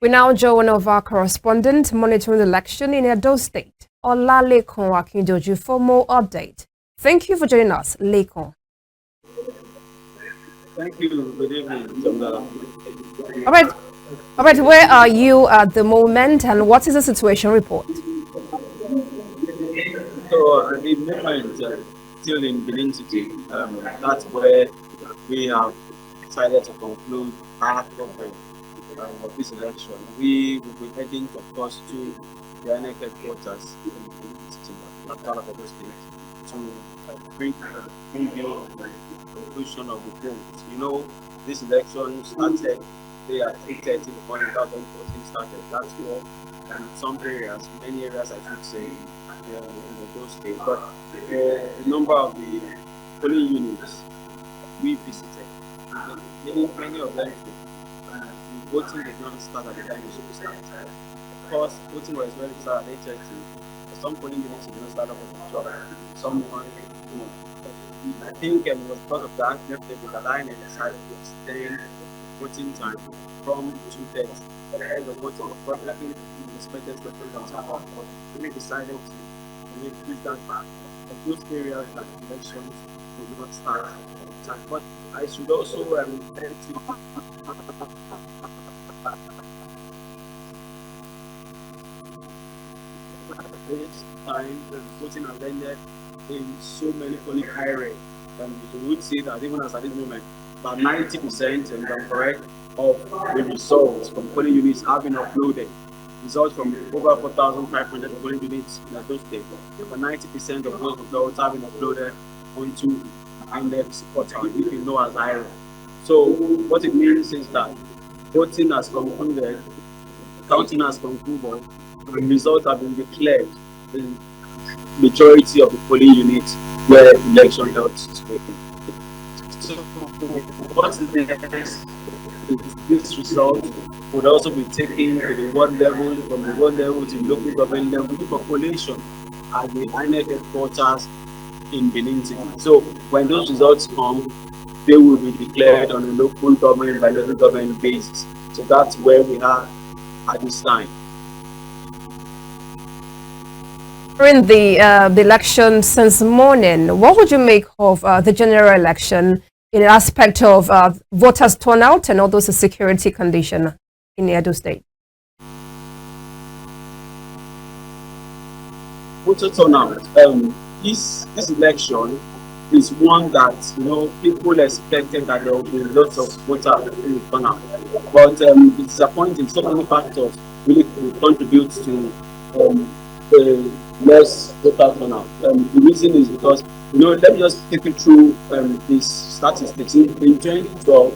We now join one of our correspondents monitoring the election in Edo State, Lekan Akindoju, for more update. Thank you for joining us, Lekan. Thank you. Good evening, Jamila. All right. Where are you at the moment, and what is the situation report? So at the moment, still in Benin City, that's where we have decided to conclude our coverage of this election. We will be heading, of course, to the INEC headquarters in Benin City, not part of the state, to bring a review of the conclusion of the polls. You know, this election started at 3:30 in the morning, that's when voting started. That's where some areas, many areas I should say, in those states, but the number of the polling units we visited, many of them, the voting did not start at the time it should start. Of course, voting was going to start at 8:30. Some polling units did not start up at 12. Some, I think it was because of that, the line and decided to extend voting time from 2:30 at the end of voting. But I think we expected to we decided to push that back. Those areas that elections will not start at time. But I should also this time the voting has ended in so many polling areas. You would see that even as at this moment, about 90%, and I'm correct, of the results from polling units have been uploaded. Results from over 4,500 polling units in those states. Over 90% of those results have been uploaded onto INEC's portal, if you know as IRA. So what it means is that voting has concluded, counting has concluded, and results have been declared in majority of the polling units where election held today. So what's the next? This result would also be taken to the ward level, from the ward level to the local government level, the population at the INEC headquarters in Benin City. So when those results come, they will be declared on a local government by local government basis. So that's where we are at this time. During the election since morning, what would you make of the general election in the aspect of voters turnout and also the security condition in Edo State? Voter turnout. This election is one that people expected that there would be lots of voter turnout, but it's disappointing. So many factors really contribute to the less voter turnout. The reason is because let me just take you through these statistics. In 2012,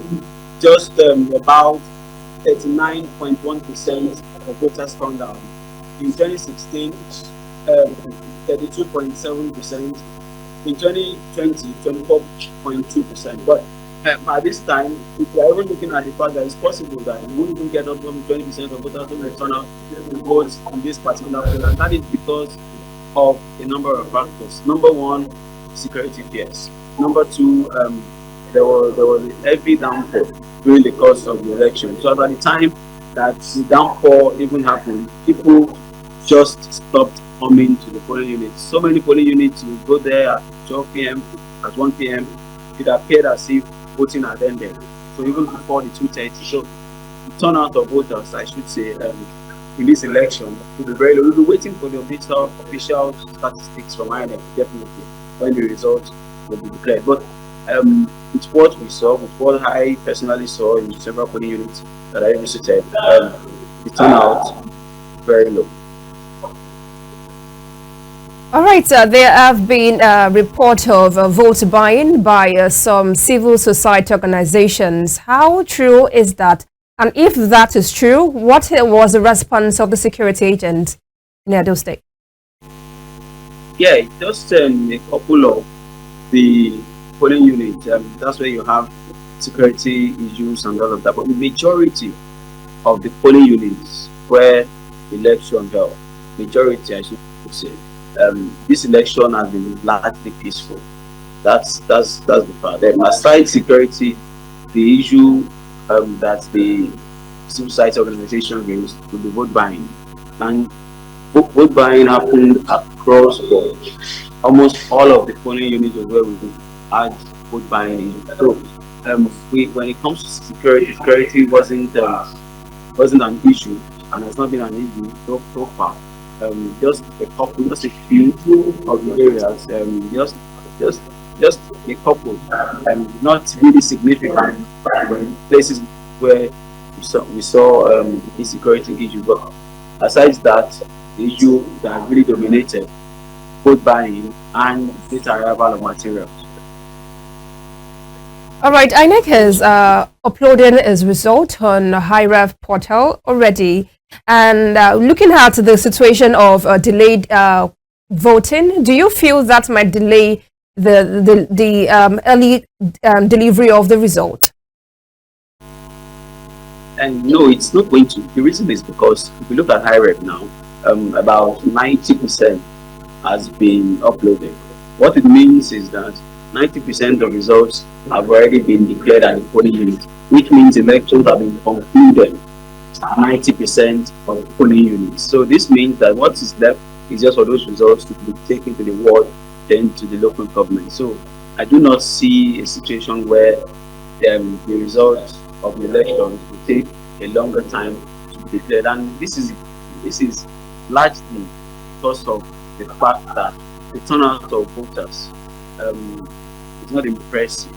just about 39.1% of voters turned out. In 2016, 32.7%. In 2020, 24.2%. But at this time, if we are even looking at the fact that it's possible that we won't even get up to 20% of voters who will turn out to vote in this particular field, and that is because of a number of factors. Number one, security fears. Number two, there was a heavy downpour during the course of the election. So by the time that the downpour even happened, people just stopped coming to the polling units. So many polling units, you go there at 12 p.m., at 1 p.m., it appeared as if voting had ended. So even before the 2:30, so the turnout of voters, I should say, in this election will be very low. We'll be waiting for the official statistics from INEC, definitely, when the results will be declared. But with what we saw, with what I personally saw in several polling units that I visited, the turnout very low. All right, there have been reports of vote buying by some civil society organizations. How true is that? And if that is true, what was the response of the security agents in Edo State? Yeah, just a couple of the polling units. That's where you have security issues and all of that. But the majority of the polling units where election held, majority I should say, this election has been largely peaceful. That's the fact. Aside security, the issue that the civil society organization raised to the vote buying. And vote buying happened across board. Almost all of the polling units were where we had vote buying. So when it comes to security wasn't an issue, and has not been an issue so far. Just a few of the areas, just a couple, not really significant places where we saw insecurity issue. But aside that, the issue that really dominated vote buying and data arrival of materials. All right, INEC has uploaded its result on HiRev portal already. And looking at the situation of delayed voting, do you feel that might delay the early delivery of the result? And no, it's not going to. The reason is because if you look at HiRev now, about 90% has been uploaded. What it means is that 90% of results have already been declared at the polling unit, which means elections have been concluded 90% of polling units. So this means that what is left is just for those results to be taken to the ward, then to the local government. So I do not see a situation where the results of the elections will take a longer time to be declared. And this is largely because of the fact that the turnout of voters is not impressive.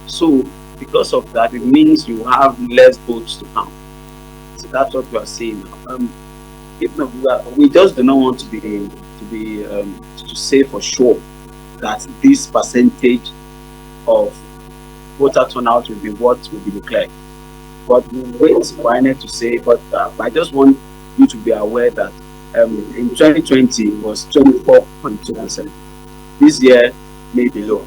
So because of that, it means you have less votes to count. So that's what we are saying now. If not, we just do not want to say for sure that this percentage of voter turnout will be what will be declared. But we wait for INEC to say. But I just want you to be aware that in 2020 it was 24.2%. This year may be low.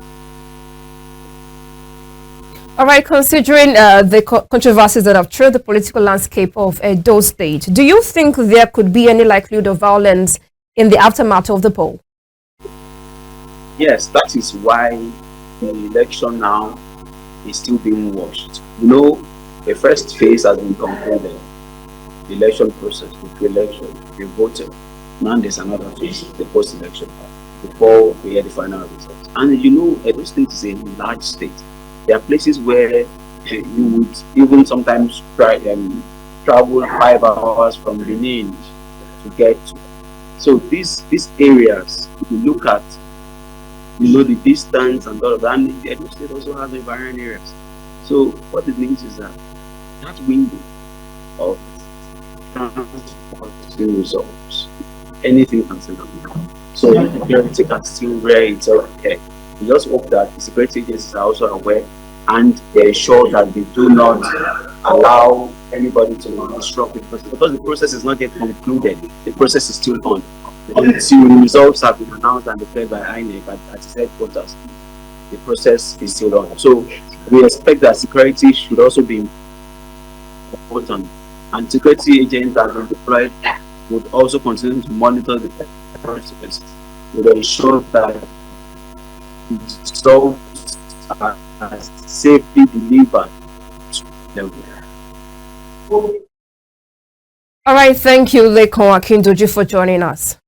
All right, considering the controversies that have trilled the political landscape of Edo State, do you think there could be any likelihood of violence in the aftermath of the poll? Yes, that is why the election now is still being watched. You know, the first phase has been concluded, the election process, the pre-election, the voting. Now there's another phase, the post-election, before we hear the final results. And you know, Edo State is a large state. There are places where you would even sometimes travel 5 hours from Benin to get to. So these areas, if you look at, the distance and all of that, and the Edo State also has barren areas. So what it means is that window of transporting results, anything can still happen. So the security can still rear itself head. We just hope that the security agencies are also aware and they ensure that they do not allow anybody to disrupt the process, because the process is not yet concluded. The process is still on until the results have been announced and declared by INEC at its headquarters. The process is still on. So we expect that security should also be important, and security agents that are deployed would also continue to monitor the process to ensure that results are safely delivered to them. All right, thank you, Lekan Akindoju, for joining us.